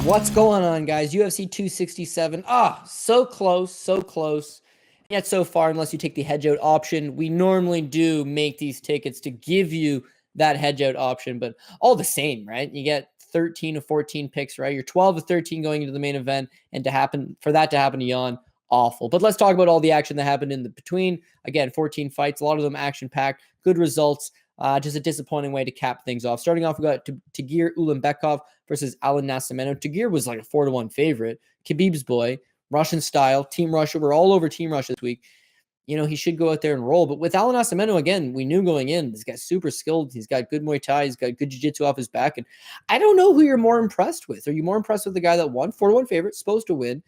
What's going on, guys? UFC 267. So close, so close. Yet so far, unless you take the hedge out option, we normally do make these tickets to give you that hedge out option, but all the same, right? You get 13 to 14 picks, right? You're 12 to 13 going into the main event, and for that to happen to Jan, awful. But let's talk about all the action that happened in the between. Again, 14 fights, a lot of them action-packed, good results. Just a disappointing way to cap things off. Starting off, we got Tagir Ulanbekov versus Alan Nascimento. Tagir was like a 4-1 favorite. Khabib's boy, Russian style, Team Russia. We're all over Team Russia this week. You know, he should go out there and roll. But with Alan Nascimento, again, we knew going in, this guy's super skilled. He's got good Muay Thai. He's got good jiu-jitsu off his back. And I don't know who you're more impressed with. Are you more impressed with the guy that won? 4-1 favorite, supposed to win,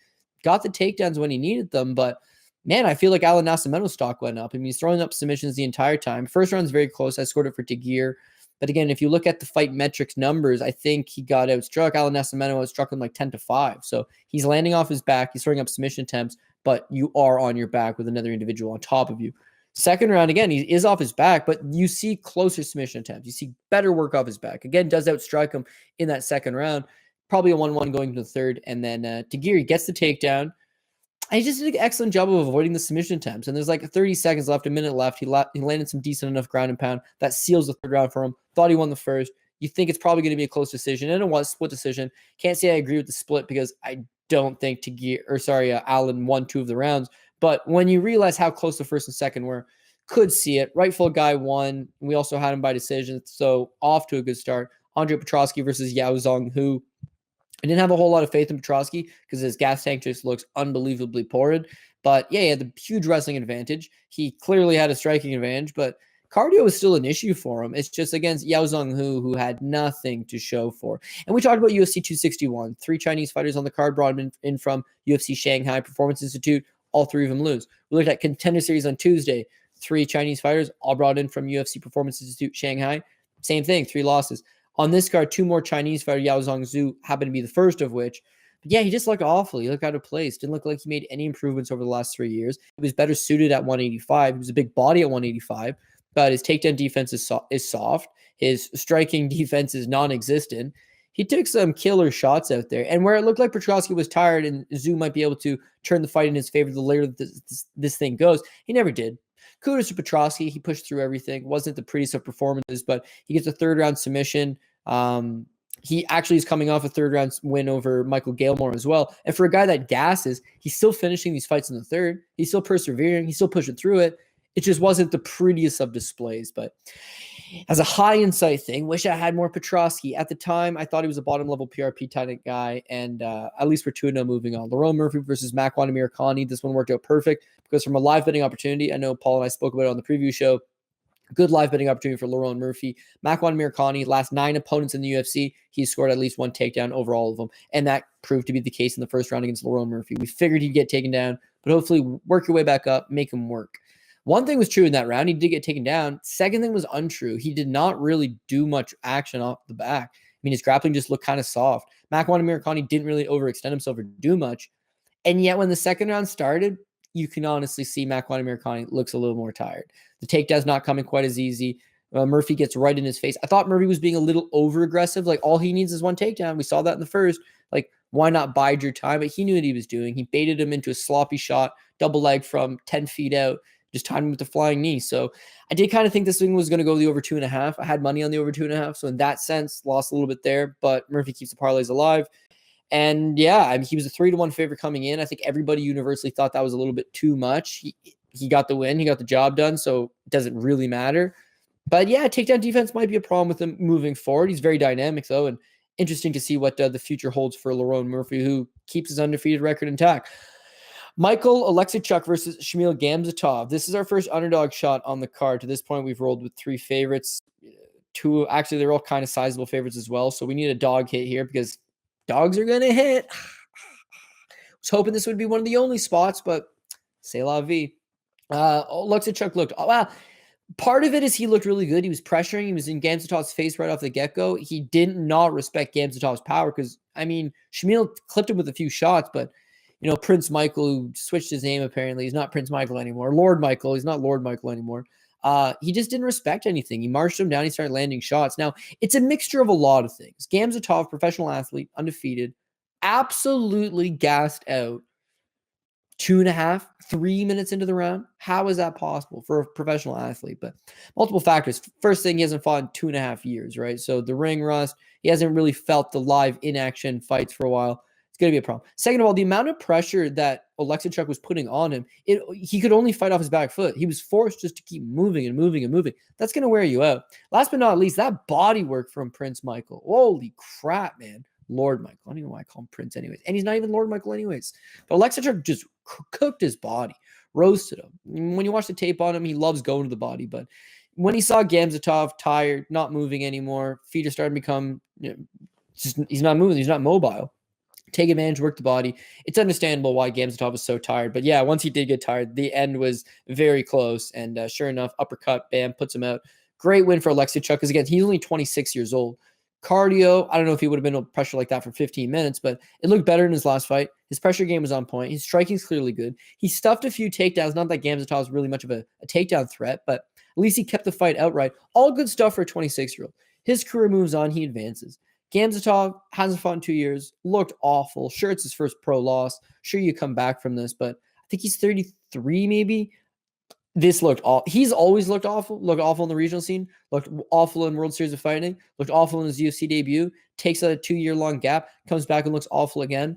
got the takedowns when he needed them, but man, I feel like Alan Nascimento's stock went up. I mean, he's throwing up submissions the entire time. First round's very close. I scored it for Tagir. But again, if you look at the fight metrics numbers, I think he got outstruck. Alan Nascimento outstruck him like 10-5. So he's landing off his back. He's throwing up submission attempts, but you are on your back with another individual on top of you. Second round, again, he is off his back, but you see closer submission attempts. You see better work off his back. Again, does outstrike him in that second round. Probably a 1-1 going to the third. And then Tagir, he gets the takedown. He just did an excellent job of avoiding the submission attempts. And there's like 30 seconds left, a minute left. He landed some decent enough ground and pound. That seals the third round for him. Thought he won the first. You think it's probably going to be a close decision. And it was a split decision. Can't say I agree with the split because I don't think Alan won 2 of the rounds. But when you realize how close the first and second were, could see it. Rightful guy won. We also had him by decision. So off to a good start. Andre Petrovsky versus Yao Zong, who I didn't have a whole lot of faith in Petrovsky because his gas tank just looks unbelievably porrid. But yeah, he had the huge wrestling advantage. He clearly had a striking advantage, but cardio was still an issue for him. It's just against Yao Zong who had nothing to show for. And we talked about UFC 261. 3 Chinese fighters on the card brought in from UFC Shanghai Performance Institute. All 3 of them lose. We looked at Contender Series on Tuesday. 3 Chinese fighters all brought in from UFC Performance Institute Shanghai. Same thing, 3 losses. On this card, 2 more Chinese fighters, Yao Zong Zhu, happened to be the first of which. But yeah, he just looked awful. He looked out of place. Didn't look like he made any improvements over the last 3 years. He was better suited at 185. He was a big body at 185, but his takedown defense is soft. His striking defense is non-existent. He took some killer shots out there. And where it looked like Petrovsky was tired and Zhu might be able to turn the fight in his favor the later this thing goes, he never did. Kudos to Petrovsky. He pushed through everything. Wasn't the prettiest of performances, but he gets a third-round submission. He actually is coming off a third-round win over Michael Galemore as well. And for a guy that gasses, he's still finishing these fights in the third. He's still persevering. He's still pushing through it. It just wasn't the prettiest of displays. But as a high insight thing, wish I had more Petrovsky. At the time, I thought he was a bottom-level PRP type guy, and at least we're 2-0 moving on. Lerone Murphy versus Makwan Amirkhani. This one worked out perfect because from a live betting opportunity, I know Paul and I spoke about it on the preview show, good live betting opportunity for Lerone Murphy. Makwan Amirkhani, last 9 opponents in the UFC, he's scored at least 1 takedown over all of them, and that proved to be the case in the first round against Lerone Murphy. We figured he'd get taken down, but hopefully work your way back up, make him work. One thing was true in that round. He did get taken down. Second thing was untrue. He did not really do much action off the back. I mean, his grappling just looked kind of soft. Makwan Amirkhani didn't really overextend himself or do much. And yet when the second round started, you can honestly see Makwan Amirkhani looks a little more tired. The takedown's not coming quite as easy. Murphy gets right in his face. I thought Murphy was being a little over-aggressive. Like, all he needs is 1 takedown. We saw that in the first. Like, why not bide your time? But he knew what he was doing. He baited him into a sloppy shot, double leg from 10 feet out, just timed him with the flying knee. So I did kind of think this thing was going to go the over 2.5. I had money on the over 2.5. So in that sense, lost a little bit there. But Murphy keeps the parlays alive. And yeah, I mean, he was a 3-1 favorite coming in. I think everybody universally thought that was a little bit too much. He got the win. He got the job done. So it doesn't really matter. But yeah, takedown defense might be a problem with him moving forward. He's very dynamic, though, and interesting to see what the future holds for Lerone Murphy, who keeps his undefeated record intact. Michael Oleksichuk versus Shamil Gamzatov. This is our first underdog shot on the card. To this point, we've rolled with 3 favorites. 2, actually, they're all kind of sizable favorites as well. So we need a dog hit here because dogs are going to hit. I was hoping this would be one of the only spots, but c'est la vie. Oleksichuk looked, part of it is he looked really good. He was pressuring. He was in Gamzatov's face right off the get-go. He did not respect Gamzatov's power because, I mean, Shamil clipped him with a few shots, but Prince Michael, who switched his name apparently. He's not Prince Michael anymore. Lord Michael. He's not Lord Michael anymore. He just didn't respect anything. He marched him down. He started landing shots. Now, it's a mixture of a lot of things. Gamzatov, professional athlete, undefeated, absolutely gassed out 2.5, 3 minutes into the round. How is that possible for a professional athlete? But multiple factors. First thing, he hasn't fought in 2.5 years, right? So the ring rust, he hasn't really felt the live in-action fights for a while. It's going to be a problem. Second of all, the amount of pressure that Oleksiejczuk was putting on him, he could only fight off his back foot. He was forced just to keep moving and moving and moving. That's going to wear you out. Last but not least, that body work from Prince Michael. Holy crap, man. Lord Michael. I don't even know why I call him Prince anyways. And he's not even Lord Michael anyways. But Oleksiejczuk just cooked his body, roasted him. When you watch the tape on him, he loves going to the body. But when he saw Gamzatov tired, not moving anymore, feet are starting to become, he's not moving, he's not mobile. Take advantage, work the body. It's understandable why Gamzatov was so tired. But yeah, once he did get tired, the end was very close. And sure enough, uppercut, bam, puts him out. Great win for Oleksiejczuk because, again, he's only 26 years old. Cardio, I don't know if he would have been under pressure like that for 15 minutes, but it looked better in his last fight. His pressure game was on point. His striking is clearly good. He stuffed a few takedowns. Not that Gamzatov is really much of a takedown threat, but at least he kept the fight outright. All good stuff for a 26-year-old. His career moves on. He advances. Gamzatov hasn't fought in 2 years. Looked awful. Sure, it's his first pro loss. Sure, you come back from this, but I think he's 33 maybe. This looked awful. He's always looked awful. Looked awful in the regional scene. Looked awful in World Series of Fighting. Looked awful in his UFC debut. Takes a 2-year-long gap. Comes back and looks awful again.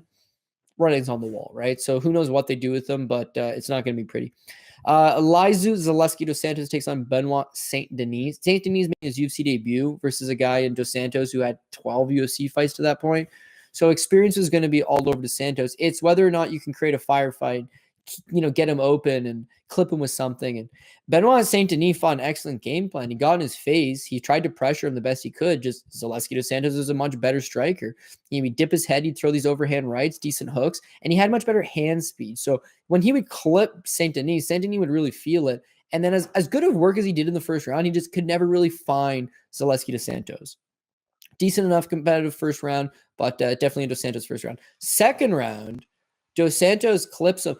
Writing's on the wall, right? So who knows what they do with him, but it's not going to be pretty. Elizu Zaleski dos Santos takes on Benoit Saint Denis. Saint Denis made his UFC debut versus a guy in dos Santos who had 12 UFC fights to that point. So experience is going to be all over dos Santos. It's whether or not you can create a firefight, get him open and clip him with something. And Benoit Saint Denis fought an excellent game plan. He got in his face. He tried to pressure him the best he could. Just Zaleski dos Santos is a much better striker. He'd dip his head. He'd throw these overhand rights, decent hooks, and he had much better hand speed. So when he would clip Saint Denis would really feel it. And then as good of work as he did in the first round, he just could never really find Zaleski dos Santos. Decent enough competitive first round, but definitely in dos Santos' first round. Second round, dos Santos clips him.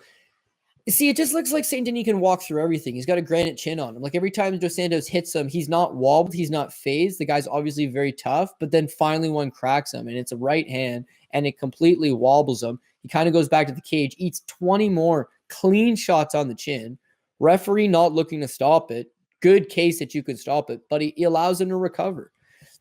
See, it just looks like Saint Denis can walk through everything. He's got a granite chin on him. Like every time dos Santos hits him, he's not wobbled, he's not phased. The guy's obviously very tough, but then finally one cracks him, and it's a right hand, and it completely wobbles him. He kind of goes back to the cage, eats 20 more clean shots on the chin. Referee not looking to stop it. Good case that you could stop it, but he allows him to recover.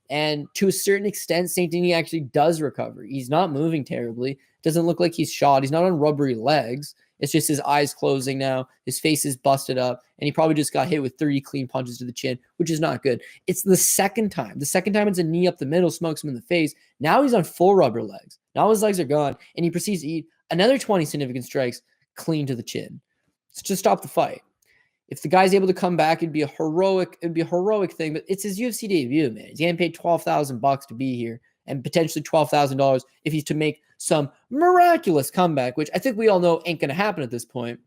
And to a certain extent, Saint Denis actually does recover. He's not moving terribly. Doesn't look like he's shot. He's not on rubbery legs. It's just his eyes closing now. His face is busted up, and he probably just got hit with 30 clean punches to the chin, which is not good. It's the second time. The second time it's a knee up the middle, smokes him in the face. Now he's on full rubber legs. Now his legs are gone, and he proceeds to eat another 20 significant strikes clean to the chin. It's to stop the fight. If the guy's able to come back, it'd be a heroic thing, but it's his UFC debut, man. He's getting paid $12,000 to be here, and potentially $12,000 if he's to make some miraculous comeback, which I think we all know ain't going to happen at this point.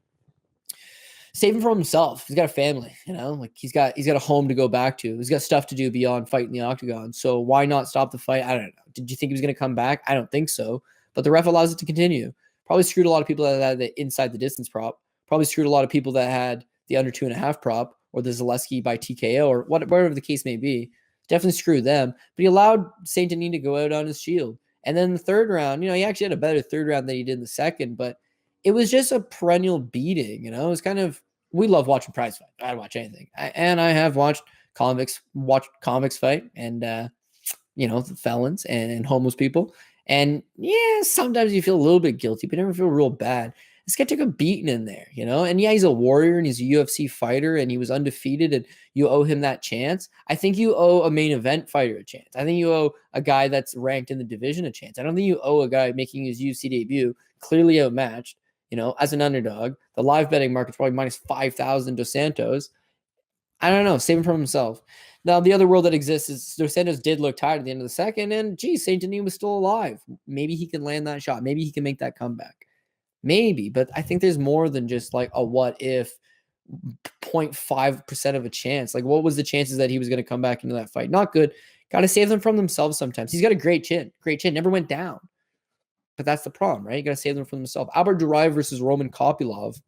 Save him from himself. He's got a family, like he's got a home to go back to. He's got stuff to do beyond fighting the octagon. So why not stop the fight? I don't know. Did you think he was going to come back? I don't think so. But the ref allows it to continue. Probably screwed a lot of people that had the inside the distance prop. Probably screwed a lot of people that had the under 2.5 prop or the Zaleski by TKO or whatever the case may be. Definitely screwed them. But he allowed Saint Denis to go out on his shield. And then the third round, he actually had a better third round than he did in the second, but it was just a perennial beating. It was kind of, we love watching prize fight. I'd watch anything. I have watched convicts fight and, the felons and homeless people. And yeah, sometimes you feel a little bit guilty, but never feel real bad. This guy took a beating in there, and yeah, he's a warrior and he's a UFC fighter and he was undefeated and you owe him that chance. I think you owe a main event fighter a chance. I think you owe a guy that's ranked in the division a chance. I don't think you owe a guy making his UFC debut clearly outmatched, as an underdog. The live betting market's probably minus 5,000 dos Santos. I don't know, save him from himself. Now, the other world that exists is dos Santos did look tired at the end of the second and Saint Denis was still alive. Maybe he can land that shot. Maybe he can make that comeback. Maybe, but I think there's more than just like a what if 0.5% of a chance. Like what was the chances that he was going to come back into that fight? Not good. Got to save them from themselves sometimes. He's got a great chin, never went down. But that's the problem, right? You got to save them for themselves. Albert Duraev versus Roman Kopylov.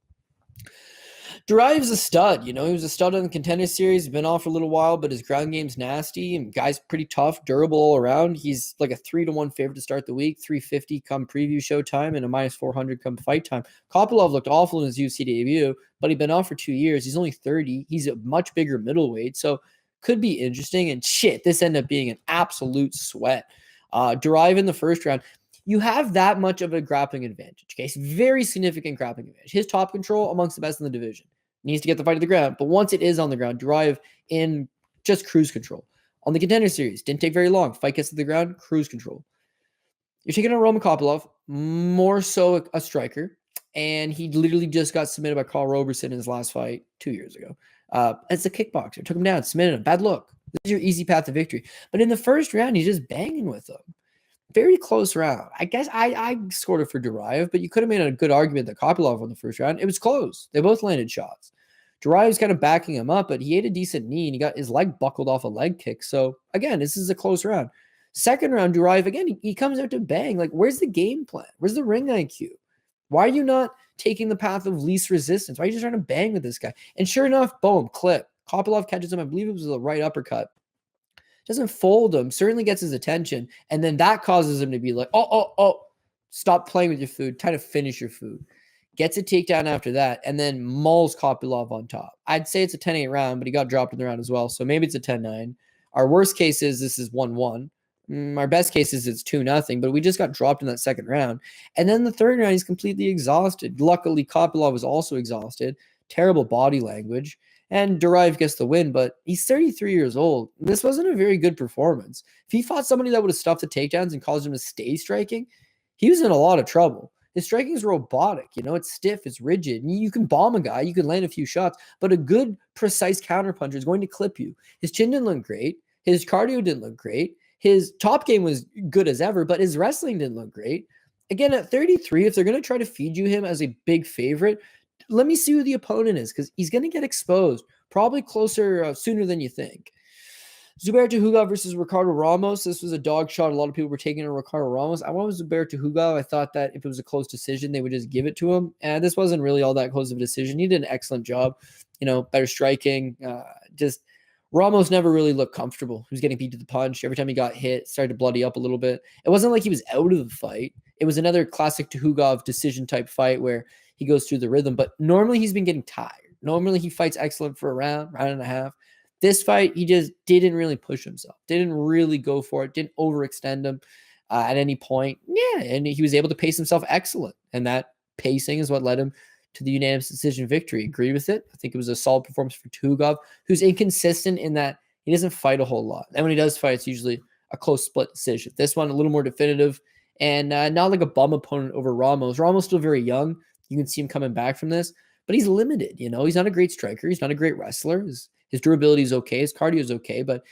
Duraev's a stud. He was a stud on the Contender Series. He's been off for a little while, but his ground game's nasty. And guy's pretty tough, durable all around. He's like a 3-1 favorite to start the week, 350 come preview show time, and a minus 400 come fight time. Kopylov looked awful in his UFC debut, but he'd been off for 2 years. He's only 30. He's a much bigger middleweight, so could be interesting. And shit, this ended up being an absolute sweat. Duraev in the first round. You have that much of a grappling advantage. Okay, very significant grappling advantage. His top control amongst the best in the division. Needs to get the fight to the ground, but once it is on the ground, Duraev in just cruise control. On the Contender Series, didn't take very long. Fight gets to the ground, cruise control. You're taking on Roman Kopylov, more so a striker, and he literally just got submitted by Carl Roberson in his last fight 2 years ago. As a kickboxer, took him down, submitted him. Bad look. This is your easy path to victory. But in the first round, he's just banging with him. Very close round. I guess I scored it for Duraev, but you could have made a good argument that Kopylov won the first round. It was close. They both landed shots. Duraev's kind of backing him up, but he ate a decent knee, and he got his leg buckled off a leg kick. So, again, this is a close round. Second round, Duraev, again, he comes out to bang. Like, where's the game plan? Where's the ring IQ? Why are you not taking the path of least resistance? Why are you just trying to bang with this guy? And sure enough, boom, clip. Kopylov catches him. I believe it was a right uppercut. Doesn't fold him, certainly gets his attention, and then that causes him to be like, oh, stop playing with your food, try to finish your food. Gets a takedown after that, and then mauls Kopylov on top. I'd say it's a 10-8 round, but he got dropped in the round as well, so maybe it's a 10-9. Our worst case is this is 1-1. Our best case is it's 2-0, but we just got dropped in that second round. And then the third round, he's completely exhausted. Luckily, Kopylov was also exhausted. Terrible body language. And Duraev gets the win, but he's 33 years old. This wasn't a very good performance. If he fought somebody that would have stuffed the takedowns and caused him to stay striking, he was in a lot of trouble. His striking is robotic. It's stiff, it's rigid. You can bomb a guy, you can land a few shots, but a good, precise counterpuncher is going to clip you. His chin didn't look great. His cardio didn't look great. His top game was good as ever, but his wrestling didn't look great. Again, at 33, if they're going to try to feed you him as a big favorite, let me see who the opponent is, because he's going to get exposed probably closer sooner than you think. Zubair Tukhugov versus Ricardo Ramos. This was a dog shot. A lot of people were taking on Ricardo Ramos. I went with Zubair Tukhugov. I thought that if it was a close decision, they would just give it to him. And this wasn't really all that close of a decision. He did an excellent job. Better striking. Ramos never really looked comfortable. He was getting beat to the punch. Every time he got hit, started to bloody up a little bit. It wasn't like he was out of the fight. It was another classic Tukhugov decision type fight where he goes through the rhythm, but normally he's been getting tired. Normally he fights excellent for a round and a half. This fight, he just didn't really push himself, didn't really go for it, didn't overextend him at any point. Yeah, and he was able to pace himself excellent, and that pacing is what led him to the unanimous decision victory. Agree with it. I think it was a solid performance for Tukhugov, who's inconsistent in that he doesn't fight a whole lot. And when he does fight, it's usually a close split decision. This one, a little more definitive, and not like a bum opponent over Ramos. Ramos still very young. You can see him coming back from this, but he's limited. He's not a great striker. He's not a great wrestler. His durability is okay. His cardio is okay, but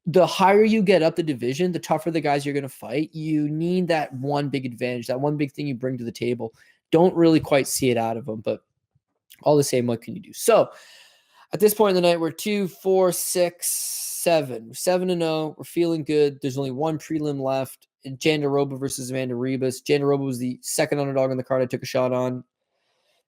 the higher you get up the division, the tougher the guys you're going to fight. You need that one big advantage, that one big thing you bring to the table. Don't really quite see it out of them, but all the same, what can you do? So at this point in the night, we're 2, 4, 6, 7. 7-0. We're feeling good. There's only one prelim left. Janda versus Amanda Rebus. Janda was the second underdog on the card I took a shot on.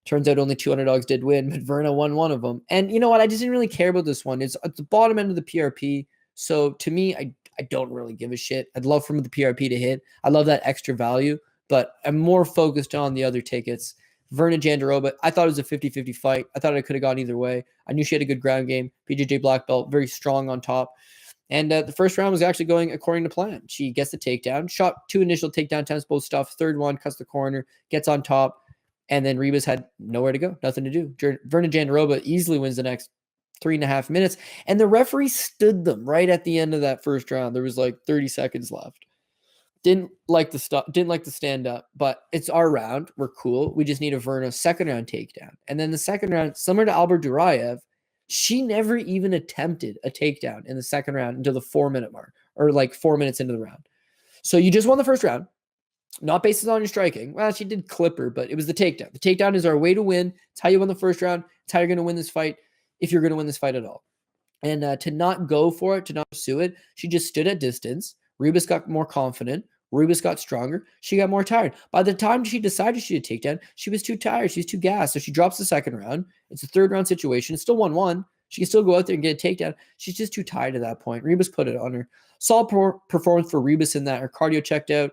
Turns out only 2 underdogs did win, but Verna won one of them. And you know what? I just didn't really care about this one. It's at the bottom end of the PRP. So to me, I don't really give a shit. I'd love for the PRP to hit. I love that extra value, but I'm more focused on the other tickets. Verna Jandaroba, I thought it was a 50-50 fight. I thought it could have gone either way. I knew she had a good ground game. BJJ black belt, very strong on top. And the first round was actually going according to plan. She gets the takedown, shot 2 initial takedown attempts, both stuff. Third one, cuts the corner, gets on top. And then Rebus had nowhere to go, nothing to do. Verna Jandaroba easily wins the next 3.5 minutes. And the referee stood them right at the end of that first round. There was like 30 seconds left. Didn't like the stand up, but it's our round. We're cool. We just need a Verna second round takedown. And then the second round, similar to Albert Duraev, she never even attempted a takedown in the second round until the 4-minute mark, or like 4 minutes into the round. So you just won the first round. Not based on your striking. Well, she did clip her, but it was the takedown. The takedown is our way to win. It's how you won the first round. It's how you're going to win this fight, if you're going to win this fight at all. And to not go for it, to not pursue it, she just stood at distance. Rebus got more confident. Rebus got stronger. She got more tired. By the time she decided she had takedown, she was too tired. She was too gassed. So she drops the second round. It's a third round situation. It's still 1-1. She can still go out there and get a takedown. She's just too tired at that point. Rebus put it on her. Solid performance for Rebus in that. Her cardio checked out.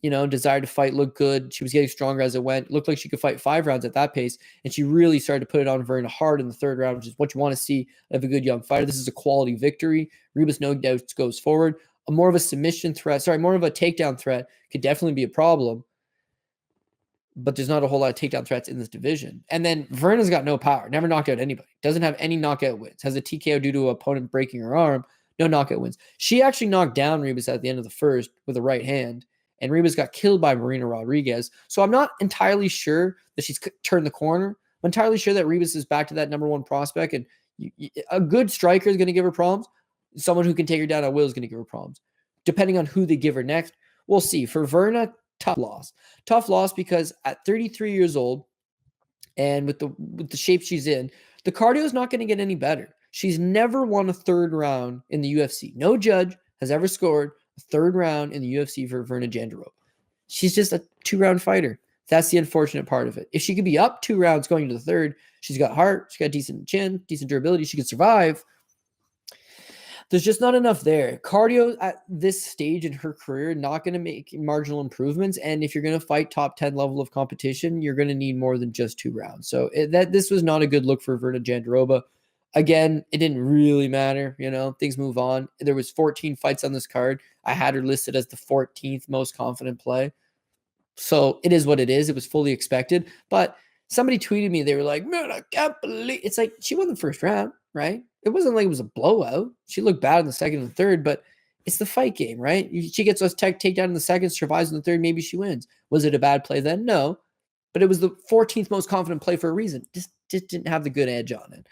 Desire to fight looked good. She was getting stronger as it went. It looked like she could fight 5 rounds at that pace, and she really started to put it on Verna hard in the third round, which is what you want to see of a good young fighter. This is a quality victory. Rebus no doubt goes forward. More of a takedown threat could definitely be a problem, but there's not a whole lot of takedown threats in this division. And then Verna's got no power, never knocked out anybody, doesn't have any knockout wins, has a TKO due to an opponent breaking her arm, no knockout wins. She actually knocked down Rebus at the end of the first with a right hand, and Rebus got killed by Marina Rodriguez. So I'm not entirely sure that she's turned the corner. I'm entirely sure that Rebus is back to that number one prospect, and a good striker is going to give her problems. Someone who can take her down at will is going to give her problems. Depending on who they give her next, we'll see. For Verna, tough loss. Tough loss because at 33 years old, and with the shape she's in, the cardio is not going to get any better. She's never won a third round in the UFC. No judge has ever scored a third round in the UFC for Verna Jandiroba. She's just a 2-round fighter. That's the unfortunate part of it. If she could be up 2 rounds going to the third, she's got heart, she's got decent chin, decent durability, she could survive. There's just not enough there. Cardio at this stage in her career, not going to make marginal improvements. And if you're going to fight top 10 level of competition, you're going to need more than just 2 rounds. So this was not a good look for Verna Jandiroba. Again, it didn't really matter. Things move on. There was 14 fights on this card. I had her listed as the 14th most confident play. So it is what it is. It was fully expected. But somebody tweeted me. They were like, man, I can't believe. It's like she won the first round, right? It wasn't like it was a blowout. She looked bad in the second and third, but it's the fight game, right? She gets us takedown in the second, survives in the third, maybe she wins. Was it a bad play then? No. But it was the 14th most confident play for a reason. Just didn't have the good edge on it.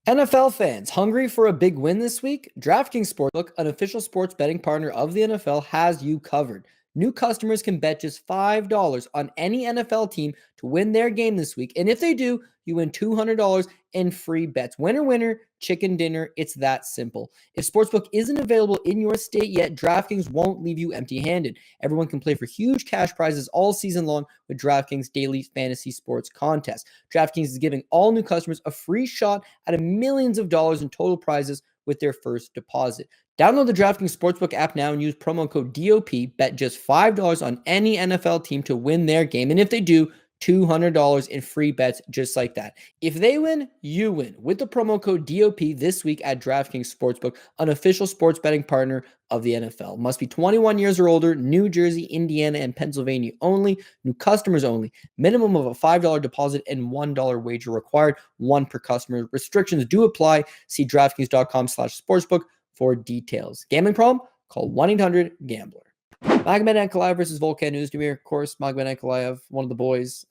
NFL fans, hungry for a big win this week? DraftKings Sportsbook, an official sports betting partner of the NFL, has you covered. New customers can bet just $5 on any NFL team to win their game this week. And if they do, you win $200 in free bets. Winner, winner, chicken dinner. It's that simple. If Sportsbook isn't available in your state yet, DraftKings won't leave you empty-handed. Everyone can play for huge cash prizes all season long with DraftKings Daily Fantasy Sports Contest. DraftKings is giving all new customers a free shot at millions of dollars in total prizes with their first deposit. Download the DraftKings Sportsbook app now and use promo code DOP. Bet just $5 on any NFL team to win their game. And if they do, $200 in free bets just like that. If they win, you win with the promo code DOP this week at DraftKings Sportsbook, an official sports betting partner of the NFL. Must be 21 years or older, New Jersey, Indiana, and Pennsylvania only. New customers only. Minimum of a $5 deposit and $1 wager required. One per customer. Restrictions do apply. See DraftKings.com/sportsbook for details. Gambling problem? Call 1-800-GAMBLER. Magomed Ankalaev versus Volkan Oezdemir. Of course, Magomed Ankalaev, one of the boys.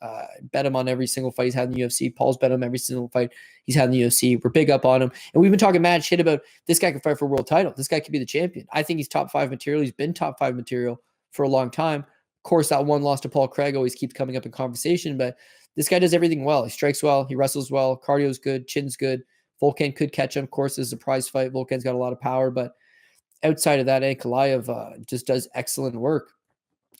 Bet him on every single fight he's had in the UFC. Paul's bet him every single fight he's had in the UFC. We're big up on him. And we've been talking mad shit about this guy can fight for a world title. This guy could be the champion. I think he's top 5 material. He's been top 5 material for a long time. Of course, that one loss to Paul Craig always keeps coming up in conversation, but this guy does everything well. He strikes well. He wrestles well. Cardio's good. Chin's good. Volkan could catch him. Of course, it's a prize fight. Volkan's got a lot of power, but outside of that, Ankalaev just does excellent work.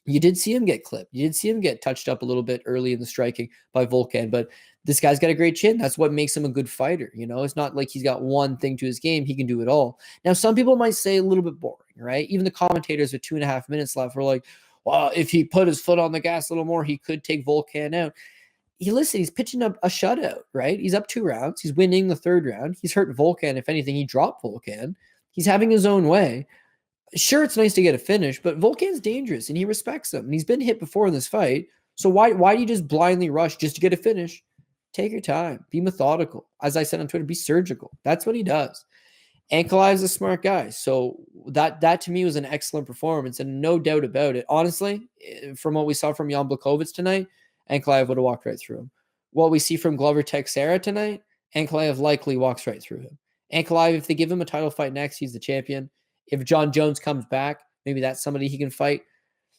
You did see him get clipped. You did see him get touched up a little bit early in the striking by Volkan, but this guy's got a great chin. That's what makes him a good fighter. It's not like he's got one thing to his game. He can do it all. Now, some people might say a little bit boring, right? Even the commentators with 2.5 minutes left were like, well, if he put his foot on the gas a little more, he could take Volkan out. He's pitching up a shutout, right? He's up 2 rounds. He's winning the third round. He's hurt Volkan. If anything, he dropped Volkan. He's having his own way. Sure, it's nice to get a finish, but Volkan's dangerous, and he respects him. And he's been hit before in this fight. So why do you just blindly rush just to get a finish? Take your time. Be methodical. As I said on Twitter, be surgical. That's what he does. Ankalaev's a smart guy. So that to me was an excellent performance, and no doubt about it. Honestly, from what we saw from Jan Blachowicz tonight, Ankalaev would have walked right through him. What we see from Glover Teixeira tonight, Ankalaev likely walks right through him. Ankalaev, if they give him a title fight next, he's the champion. If John Jones comes back, maybe that's somebody he can fight.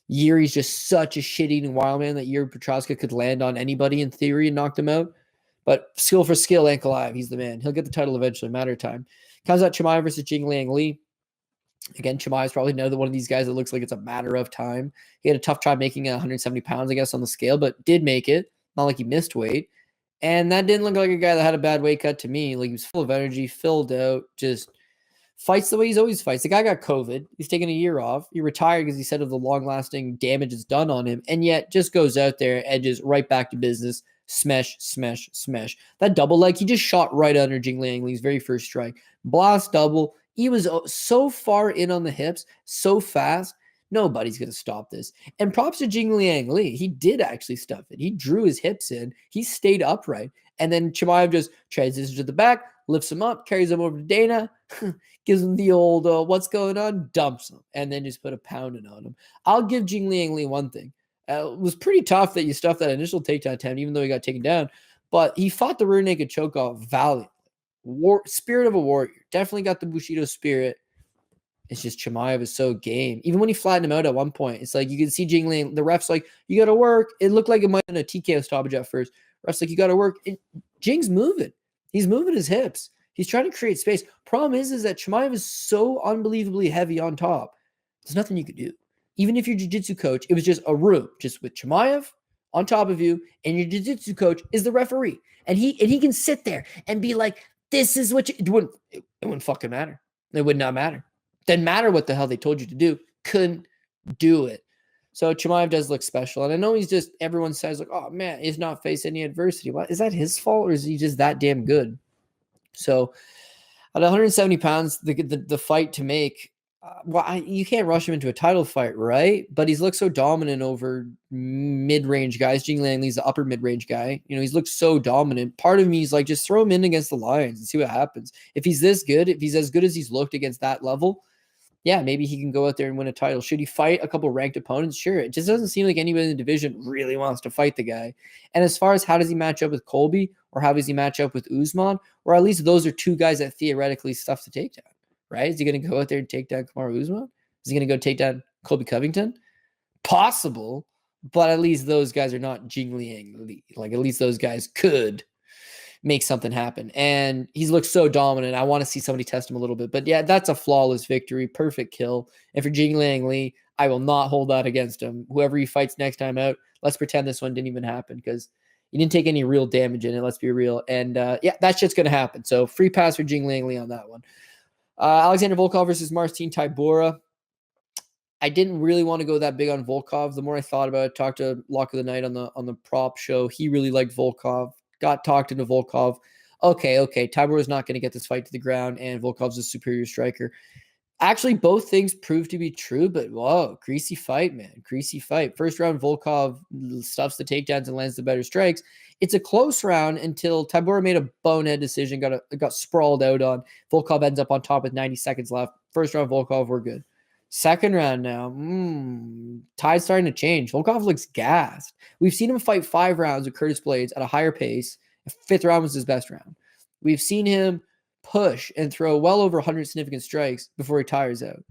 Yuri's just such a shit-eating wild man that Yuri Petrovsky could land on anybody in theory and knock them out. But skill for skill, Ankalaev, he's the man. He'll get the title eventually, matter of time. Khamzat Chimaev versus Jingliang Li. Again, Chimaev is probably another one of these guys that looks like it's a matter of time. He had a tough time making 170 pounds, I guess, on the scale, but did make it. Not like he missed weight. And that didn't look like a guy that had a bad weight cut to me. Like, he was full of energy, filled out, just fights the way he's always fights. The guy got COVID. He's taking a year off. He retired because he said of the long-lasting damage it's done on him, and yet just goes out there and just right back to business. Smash, smash, smash. That double leg, he just shot right under Jing Liang Li's very first strike. Blast double. He was so far in on the hips, so fast. Nobody's going to stop this. And props to Jing Liang Li. He did actually stuff it. He drew his hips in. He stayed upright. And then Chimaev just transitions to the back, lifts him up, carries him over to Dana, gives him the old what's going on, dumps him, and then just put a pounding on him. I'll give Jing Liang Li one thing. It was pretty tough that you stuffed that initial takedown attempt, even though he got taken down. But he fought the rear naked choke off valiantly. Spirit of a warrior. Definitely got the Bushido spirit. It's just Chimaev is so game. Even when he flattened him out at one point, it's like you can see Jing Liang, the ref's like, you got to work. It looked like it might have been a TKO stoppage at first. Ref's like, you got to work. Jing's moving. He's moving his hips. He's trying to create space. Problem is that Chimaev is so unbelievably heavy on top. There's nothing you could do. Even if your jiu-jitsu coach, it was just a room, just with Chimaev on top of you, and your jiu-jitsu coach is the referee. And he can sit there and be like, this is what it wouldn't fucking matter. It would not matter. Didn't matter what the hell they told you to do. Couldn't do it. So Chimaev does look special. And I know he's just, everyone says like, oh man, he's not faced any adversity. What, is that his fault or is he just that damn good? So at 170 pounds, the fight to make, you can't rush him into a title fight, right? But he's looked so dominant over mid-range guys. Jing Liang Li's the upper mid-range guy. You know, he's looked so dominant. Part of me is like, just throw him in against the Lions and see what happens. If he's this good, if he's as good as he's looked against that level, yeah, maybe he can go out there and win a title. Should he fight a couple ranked opponents? Sure. It just doesn't seem like anybody in the division really wants to fight the guy. And as far as how does he match up with Colby or how does he match up with Usman, or at least those are two guys that theoretically stuff to take down, right? Is he going to go out there and take down Kamaru Usman? Is he going to go take down Colby Covington? Possible, but at least those guys are not Jing Liang Li. Like, at least those guys could make something happen. And he's looked so dominant. I want to see somebody test him a little bit. But yeah, that's a flawless victory. Perfect kill. And for Jing Liang Li, I will not hold that against him. Whoever he fights next time out, let's pretend this one didn't even happen because he didn't take any real damage in it. Let's be real. And yeah, that shit's going to happen. So free pass for Jing Liang Li on that one. Alexander Volkov versus Marcin Tybura. I didn't really want to go that big on Volkov. The more I thought about it, talked to Lock of the Night on the prop show. He really liked Volkov. Got talked into Volkov. Okay. Tybura's not going to get this fight to the ground, and Volkov's a superior striker. Actually, both things proved to be true, but whoa, greasy fight, man. Greasy fight. First round, Volkov stuffs the takedowns and lands the better strikes. It's a close round until Tybura made a bonehead decision, got sprawled out on. Volkov ends up on top with 90 seconds left. First round, Volkov, we're good. Second round now, tide's starting to change. Volkov looks gassed. We've seen him fight 5 rounds with Curtis Blades at a higher pace. The 5th round was his best round. We've seen him push and throw well over 100 significant strikes before he tires out.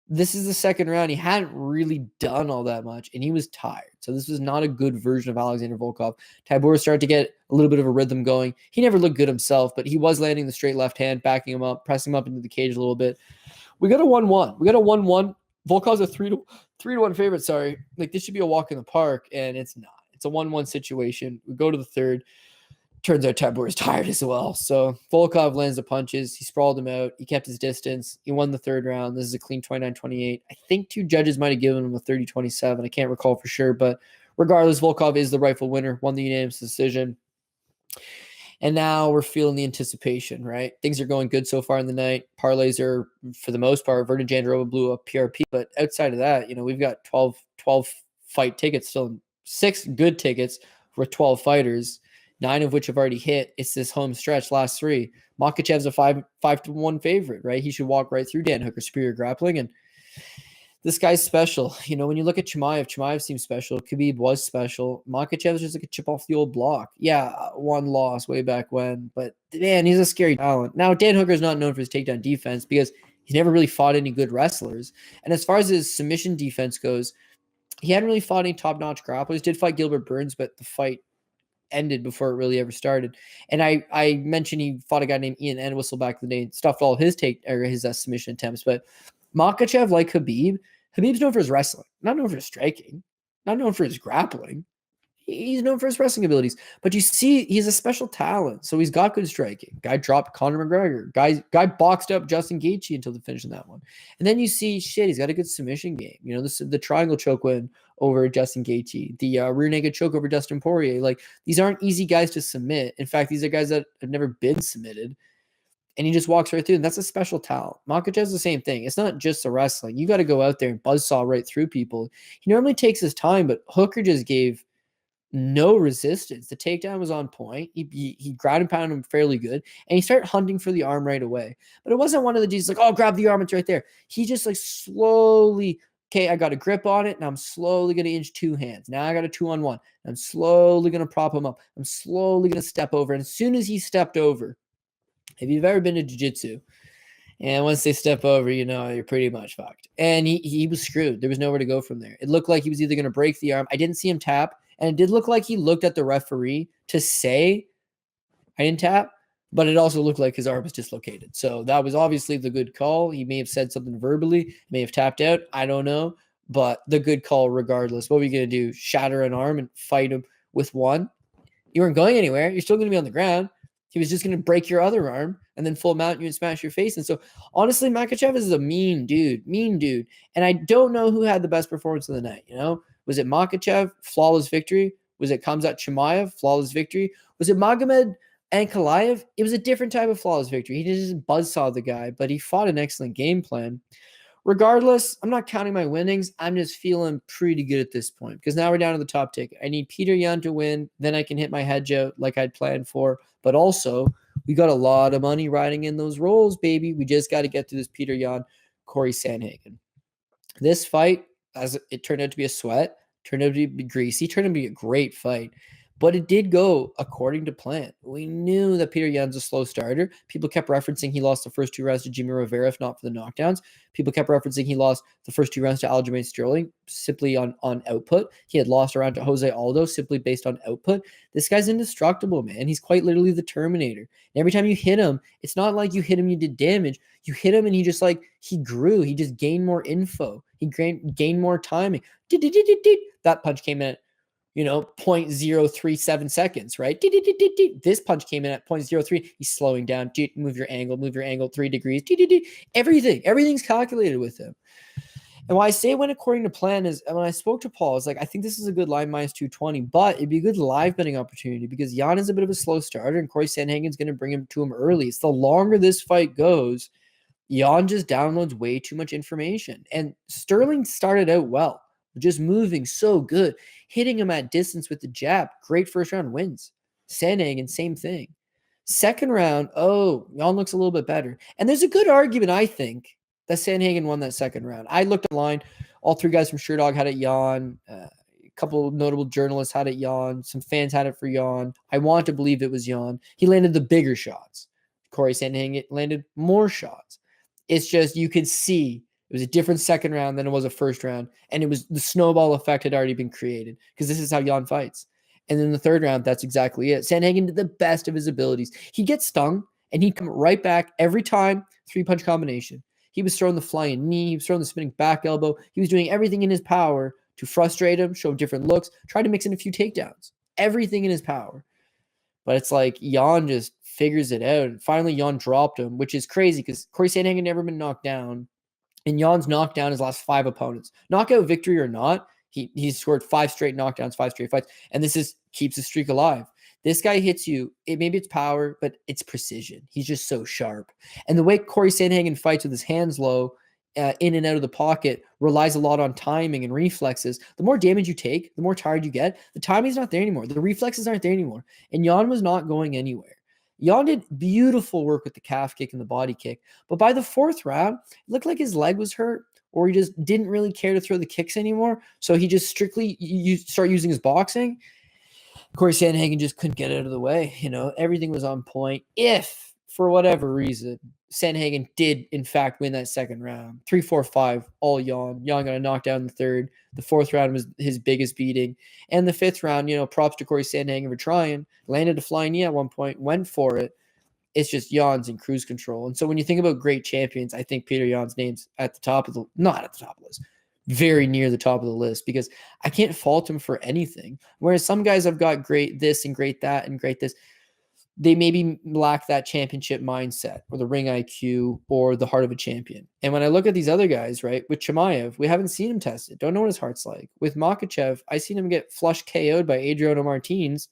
This is the second round. He hadn't really done all that much, and he was tired. So this was not a good version of Alexander Volkov. Tybura started to get a little bit of a rhythm going. He never looked good himself, but he was landing the straight left hand, backing him up, pressing him up into the cage a little bit. We got a 1-1. We got a 1-1. Volkov's a 3-1 favorite. Sorry. Like, this should be a walk in the park, and it's not. It's a 1-1 situation. We go to the third. Turns out Tybura is tired as well. So Volkov lands the punches. He sprawled him out. He kept his distance. He won the third round. This is a clean 29-28. I think 2 judges might have given him a 30-27. I can't recall for sure, but regardless, Volkov is the rightful winner. Won the unanimous decision. And now we're feeling the anticipation, right? Things are going good so far in the night. Parlays are, for the most part, Vernon Janda blew up PRP. But outside of that, we've got 12 fight tickets still. 6 good tickets for 12 fighters, 9 of which have already hit. It's this home stretch, last 3. Makhachev's a 5-1 favorite, right? He should walk right through Dan Hooker, superior grappling. And this guy's special. When you look at Chimaev seems special. Khabib was special. Makhachev is just like a chip off the old block. Yeah, 1 loss way back when, but man, he's a scary talent. Now, Dan Hooker is not known for his takedown defense because he's never really fought any good wrestlers. And as far as his submission defense goes, he hadn't really fought any top-notch grapplers. Did fight Gilbert Burns, but the fight ended before it really ever started. And I mentioned he fought a guy named Ian Entwistle back in the day and stuffed all of his submission attempts, but Makhachev, like Habib's known for his wrestling, not known for his striking, not known for his grappling. He's known for his wrestling abilities, but you see, he's a special talent. So he's got good striking. Guy dropped Conor McGregor. Guy boxed up Justin Gaethje until the finish in that one. And then you see, shit, he's got a good submission game. You know, the triangle choke win over Justin Gaethje, the rear naked choke over Dustin Poirier. Like, these aren't easy guys to submit. In fact, these are guys that have never been submitted. And he just walks right through, and that's a special talent. Makhachev's the same thing. It's not just the wrestling. You got to go out there and buzzsaw right through people. He normally takes his time, but Hooker just gave no resistance. The takedown was on point. He ground and pounded him fairly good, and he started hunting for the arm right away. But it wasn't one of the G's like, oh, grab the arm, it's right there. He just like slowly, okay, I got a grip on it, and I'm slowly going to inch two hands. Now I got a 2-on-1. I'm slowly going to prop him up. I'm slowly going to step over. And as soon as he stepped over, if you've ever been to jiu-jitsu, and once they step over, you know, you're pretty much fucked. And he was screwed. There was nowhere to go from there. It looked like he was either going to break the arm. I didn't see him tap. And it did look like he looked at the referee to say, I didn't tap, but it also looked like his arm was dislocated. So that was obviously the good call. He may have said something verbally, may have tapped out. I don't know, but the good call regardless. What were you going to do? Shatter an arm and fight him with one? You weren't going anywhere. You're still going to be on the ground. He was just going to break your other arm and then full mount you and smash your face. And so, honestly, Makhachev is a mean dude. And I don't know who had the best performance of the night, you know? Was it Makhachev, flawless victory? Was it Khamzat Chimaev, flawless victory? Was it Magomed Ankalaev? It was a different type of flawless victory. He just buzzsawed the guy, but he fought an excellent game plan. Regardless, I'm not counting my winnings. I'm just feeling pretty good at this point because now we're down to the top ticket. I need Petr Yan to win. Then I can hit my hedge out like I'd planned for. But also, we got a lot of money riding in those rolls, baby. We just got to get through this Petr Yan, Corey Sandhagen. This fight, as it turned out to be a sweat, turned out to be greasy, turned out to be a great fight. But it did go according to plan. We knew that Petr Yan's a slow starter. People kept referencing he lost the first 2 rounds to Jimmy Rivera, if not for the knockdowns. People kept referencing he lost the first 2 rounds to Aljamain Sterling simply on output. He had lost a round to Jose Aldo simply based on output. This guy's indestructible, man. He's quite literally the Terminator. And every time you hit him, it's not like you hit him, you did damage. You hit him and he just he grew. He just gained more info. He gained more timing. That punch came in at 0.037 seconds, right? This punch came in at 0.03. He's slowing down. Move your angle 3 degrees. Everything's calculated with him. And why I say it went according to plan is when I spoke to Paul, I was like, I think this is a good line minus 220, but it'd be a good live betting opportunity because Yan is a bit of a slow starter and Corey Sandhagen's going to bring him to him early. So the longer this fight goes, Yan just downloads way too much information. And Sterling started out well. Just moving so good, hitting him at distance with the jab. Great first round wins. Sandhagen, same thing. Second round, Yan looks a little bit better. And there's a good argument, I think, that Sandhagen won that second round. I looked online. All 3 guys from Sherdog had it Yan. A couple of notable journalists had it Yan. Some fans had it for Yan. I want to believe it was Yan. He landed the bigger shots. Corey Sandhagen landed more shots. It's just you could see it was a different second round than it was a first round. And it was the snowball effect had already been created because this is how Yan fights. And then the third round, that's exactly it. Sandhagen did the best of his abilities. He'd get stung and he'd come right back every time, 3-punch combination. He was throwing the flying knee. He was throwing the spinning back elbow. He was doing everything in his power to frustrate him, show different looks, try to mix in a few takedowns. Everything in his power. But it's like Yan just figures it out. And finally, Yan dropped him, which is crazy because Corey Sandhagen had never been knocked down. And Jan's knocked down his last 5 opponents. Knockout victory or not, he's scored 5 straight knockdowns, 5 straight fights. And this keeps the streak alive. This guy hits you. Maybe it's power, but it's precision. He's just so sharp. And the way Corey Sandhagen fights with his hands low, in and out of the pocket, relies a lot on timing and reflexes. The more damage you take, the more tired you get. The timing's not there anymore. The reflexes aren't there anymore. And Yan was not going anywhere. Yan did beautiful work with the calf kick and the body kick. But by the 4th round, it looked like his leg was hurt or he just didn't really care to throw the kicks anymore. So he just strictly start using his boxing. Corey Sandhagen just couldn't get out of the way. Everything was on point. If, for whatever reason, Sandhagen did, in fact, win that second round, 3-4-5, all Yan. Yan got a knockdown in the 3rd. The 4th round was his biggest beating. And the 5th round, props to Corey Sandhagen for trying. Landed a flying knee at one point, went for it. It's just Jan's in cruise control. And so when you think about great champions, I think Peter Jan's name's at the top of the, not at the top of the list, very near the top of the list, because I can't fault him for anything. Whereas some guys have got great this and great that and great this, they maybe lack that championship mindset or the ring IQ or the heart of a champion. And when I look at these other guys, right, with Chimaev, we haven't seen him tested. Don't know what his heart's like. With Makhachev, I seen him get flush KO'd by Adriano Martins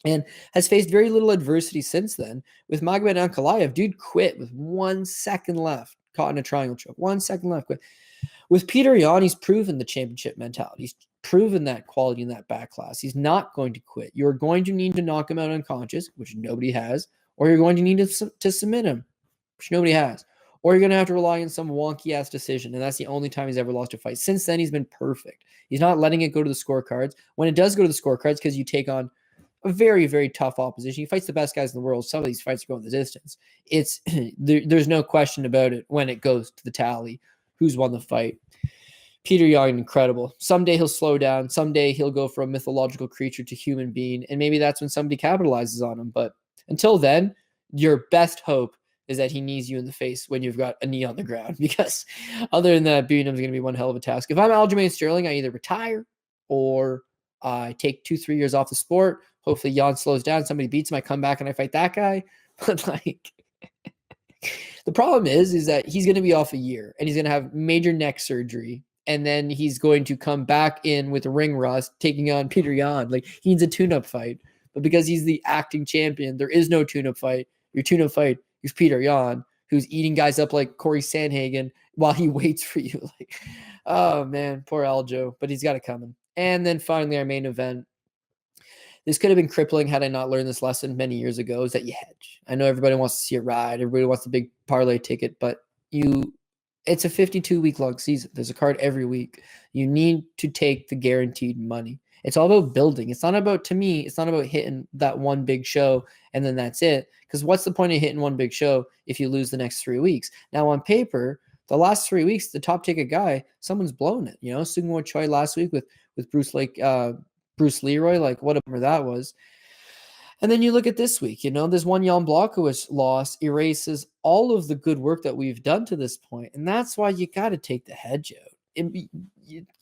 and has faced very little adversity since then. With Magomed Ankalaev, dude quit with 1 second left, caught in a triangle choke. 1 second left, quit. With Peter Yan, he's proven the championship mentality. He's proven that quality in that back class. He's not going to quit. You're going to need to knock him out unconscious, which nobody has, or you're going to need to submit him, which nobody has, or you're going to have to rely on some wonky-ass decision, and that's the only time he's ever lost a fight. Since then, he's been perfect. He's not letting it go to the scorecards. When it does go to the scorecards, because you take on a very, very tough opposition. He fights the best guys in the world. Some of these fights are going the distance. It's there's no question about it when it goes to the tally. Who's won the fight? Peter Yan, incredible. Someday he'll slow down. Someday he'll go from mythological creature to human being. And maybe that's when somebody capitalizes on him. But until then, your best hope is that he knees you in the face when you've got a knee on the ground. Because other than that, beating him is going to be one hell of a task. If I'm Aljamain Sterling, I either retire or I take 2-3 years off the sport. Hopefully Yan slows down. Somebody beats him. I come back and I fight that guy. But like... The problem is that he's going to be off a year and he's going to have major neck surgery. And then he's going to come back in with ring rust, taking on Peter Yan. Like, he needs a tune-up fight. But because he's the acting champion, there is no tune-up fight. Your tune-up fight is Peter Yan, who's eating guys up like Corey Sandhagen while he waits for you. Like, oh, man, poor Aljo. But he's got it coming. And then finally, our main event. This could have been crippling had I not learned this lesson many years ago, is that you hedge. I know everybody wants to see it ride. Everybody wants the big parlay ticket, but it's a 52-week long season. There's a card every week. You need to take the guaranteed money. It's all about building. It's not about, to me, it's not about hitting that one big show and then that's it. Because what's the point of hitting one big show if you lose the next 3 weeks? Now, on paper, the last 3 weeks, the top ticket guy, someone's blown it. You know, Sungwoo Choi last week with Bruce Leroy, like whatever that was. And then you look at this week, you know, this one Jan Blachowicz loss erases all of the good work that we've done to this point. And that's why you got to take the hedge out.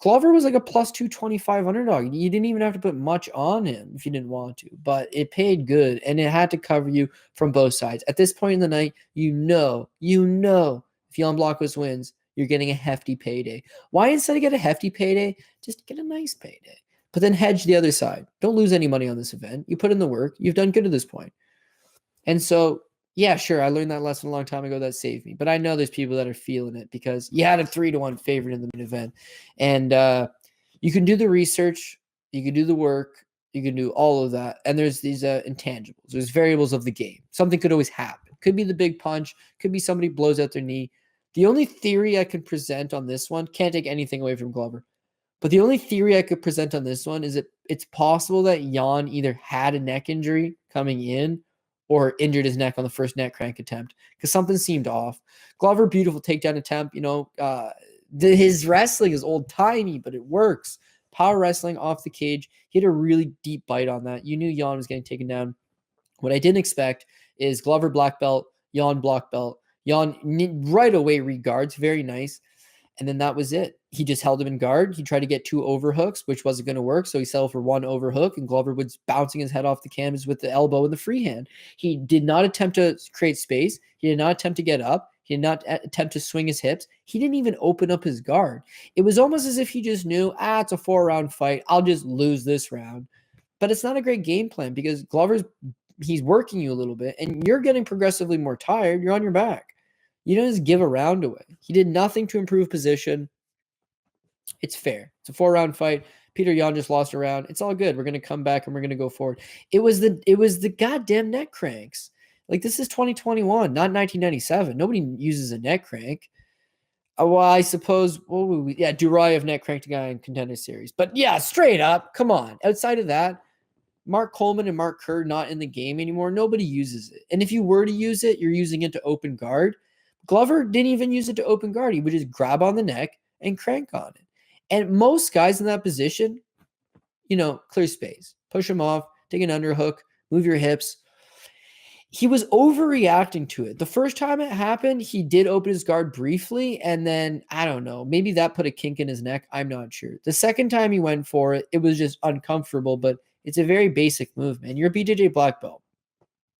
Glover was like a plus 225 underdog. You didn't even have to put much on him if you didn't want to, but it paid good and it had to cover you from both sides. At this point in the night, you know, if Jan Blachowicz wins, you're getting a hefty payday. Why instead of get a hefty payday, just get a nice payday? But then hedge the other side. Don't lose any money on this event. You put in the work. You've done good at this point. And so, yeah, sure, I learned that lesson a long time ago. That saved me. But I know there's people that are feeling it because you had a 3-1 favorite in the main event. And you can do the research. You can do the work. You can do all of that. And there's these intangibles. There's variables of the game. Something could always happen. Could be the big punch. Could be somebody blows out their knee. The only theory I can present on this one, can't take anything away from Glover, but the only theory I could present on this one is that it's possible that Jan either had a neck injury coming in or injured his neck on the first neck crank attempt because something seemed off. Glover, beautiful takedown attempt. You know, his wrestling is old-timey, but it works. Power wrestling off the cage. He had a really deep bite on that. You knew Jan was getting taken down. What I didn't expect is Glover black belt, Jan black belt. Jan right away regards, very nice. And then that was it. He just held him in guard. He tried to get 2 overhooks, which wasn't going to work. So he settled for 1 overhook, and Glover was bouncing his head off the canvas with the elbow and the free hand. He did not attempt to create space. He did not attempt to get up. He did not attempt to swing his hips. He didn't even open up his guard. It was almost as if he just knew, it's a 4-round fight. I'll just lose this round. But it's not a great game plan because he's working you a little bit, and you're getting progressively more tired. You're on your back. You don't just give a round away. He did nothing to improve position. It's fair. It's a 4-round fight. Peter Yan just lost a round. It's all good. We're going to come back and we're going to go forward. It was the goddamn neck cranks. Like, this is 2021, not 1997. Nobody uses a neck crank. Well, I suppose, Duraev neck cranked a guy in Contender Series. But yeah, straight up, come on. Outside of that, Mark Coleman and Mark Kerr not in the game anymore. Nobody uses it. And if you were to use it, you're using it to open guard. Glover didn't even use it to open guard. He would just grab on the neck and crank on it. And most guys in that position, clear space. Push them off, take an underhook, move your hips. he was overreacting to it. The first time it happened, he did open his guard briefly, and then, I don't know, maybe that put a kink in his neck. I'm not sure. The second time he went for it, it was just uncomfortable, but it's a very basic move, man. You're a BJJ black belt.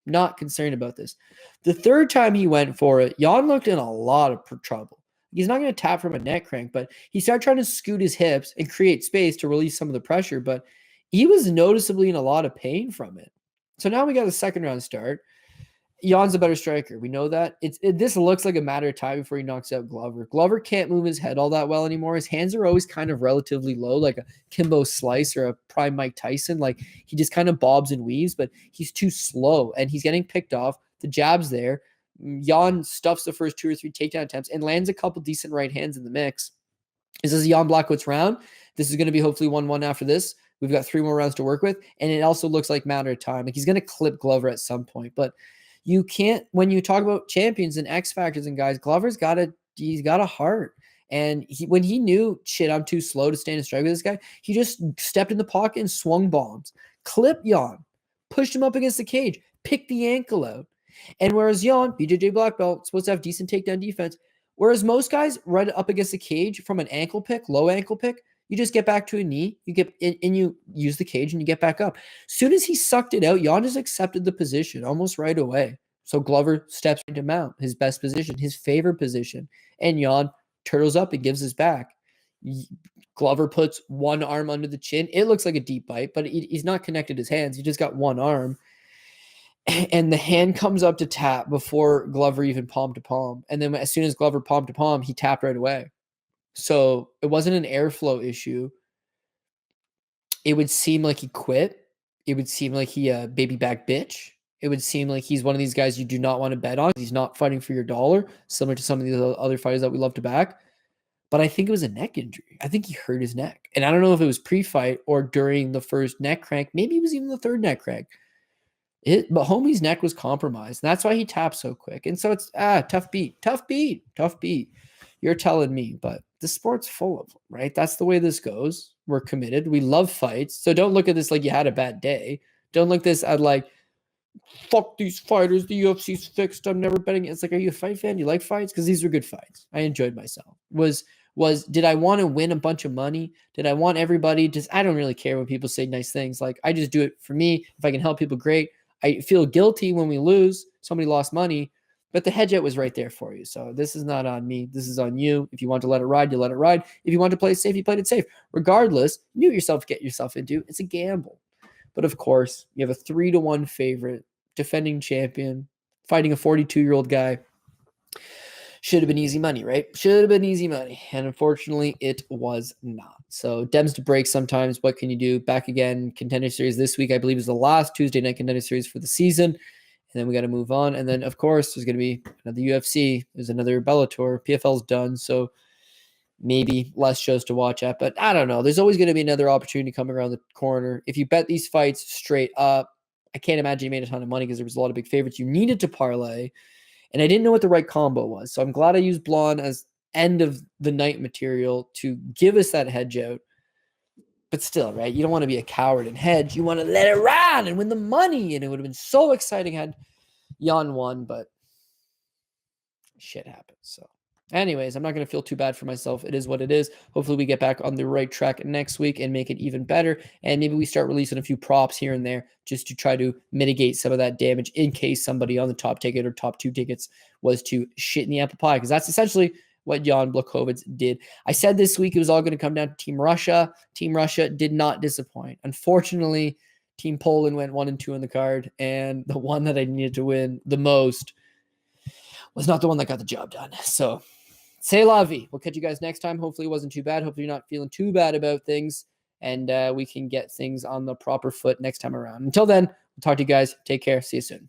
Not concerned about this. The third time he went for it, Jan looked in a lot of trouble. He's not going to tap from a neck crank, but he started trying to scoot his hips and create space to release some of the pressure, but he was noticeably in a lot of pain from it. So now we got a second round start. Jan's a better striker. We know that. This looks like a matter of time before he knocks out Glover. Glover can't move his head all that well anymore. His hands are always kind of relatively low, like a Kimbo Slice or a prime Mike Tyson. Like, he just kind of bobs and weaves, but he's too slow, and he's getting picked off. The jab's there. Jan stuffs the first 2 or 3 takedown attempts and lands a couple decent right hands in the mix. This is a Jan Blachowicz round. This is going to be hopefully 1-1 after this. We've got 3 more rounds to work with, and it also looks like matter of time. Like, he's going to clip Glover at some point, but you can't, when you talk about champions and X factors and guys, Glover's he's got a heart. And when he knew, shit, I'm too slow to stand and strike with this guy, he just stepped in the pocket and swung bombs, clipped Jan, pushed him up against the cage, picked the ankle out. And whereas Jan, BJJ black belt, supposed to have decent takedown defense, whereas most guys right up against the cage from an ankle pick, low ankle pick, you just get back to a knee, you get in, and you use the cage and you get back up. Soon as he sucked it out, Jan just accepted the position almost right away. So Glover steps into mount, his best position, his favorite position, and Jan turtles up and gives his back. Glover puts one arm under the chin. It looks like a deep bite, but he's not connected his hands. He just got one arm. And the hand comes up to tap before Glover even palm to palm. And then as soon as Glover palm to palm, he tapped right away. So it wasn't an airflow issue. It would seem like he quit. It would seem like he a baby back bitch. It would seem like he's one of these guys you do not want to bet on. He's not fighting for your dollar, similar to some of these other fighters that we love to back. But I think it was a neck injury. I think he hurt his neck. And I don't know if it was pre-fight or during the first neck crank. Maybe it was even the third neck crank. But homie's neck was compromised. And that's why he tapped so quick. And so it's, tough beat. You're telling me, but the sport's full of them, right? That's the way this goes. We're committed. We love fights. So don't look at this like you had a bad day. Don't look at this at like, fuck these fighters. The UFC's fixed. I'm never betting. It's like, are you a fight fan? You like fights? Because these were good fights. I enjoyed myself. Did I want to win a bunch of money? Did I want everybody I don't really care when people say nice things. Like, I just do it for me. If I can help people, great. I feel guilty when we lose. Somebody lost money, but the headjet was right there for you. So this is not on me. This is on you. If you want to let it ride, you let it ride. If you want to play it safe, you played it safe. Regardless, you knew yourself get yourself into. It's a gamble. But of course, you have a 3-1 favorite, defending champion, fighting a 42-year-old guy. Should have been easy money, right? Should have been easy money. And unfortunately, it was not. So Dems to break sometimes. What can you do? Back again, Contender Series this week, I believe, is the last Tuesday night Contender Series for the season. And then we got to move on. And then, of course, there's going to be another UFC. There's another Bellator. PFL's done. So maybe less shows to watch at. But I don't know. There's always going to be another opportunity coming around the corner. If you bet these fights straight up, I can't imagine you made a ton of money because there was a lot of big favorites. You needed to parlay. And I didn't know what the right combo was. So I'm glad I used Blonde as end of the night material to give us that hedge out. But still, right? You don't want to be a coward and hedge. You want to let it run and win the money. And it would have been so exciting had Jan won, but shit happens. So anyways, I'm not going to feel too bad for myself. It is what it is. Hopefully we get back on the right track next week and make it even better. And maybe we start releasing a few props here and there just to try to mitigate some of that damage in case somebody on the top ticket or top 2 tickets was to shit in the apple pie. Because that's essentially what Jan Blachowicz did. I said this week it was all going to come down to Team Russia. Team Russia did not disappoint. Unfortunately, Team Poland went 1-2 in the card. And the one that I needed to win the most was not the one that got the job done. So c'est la vie. We'll catch you guys next time. Hopefully it wasn't too bad. Hopefully you're not feeling too bad about things. And we can get things on the proper foot next time around. Until then, we'll talk to you guys. Take care. See you soon.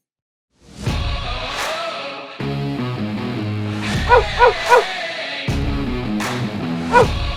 Oh, oh, oh. Oh.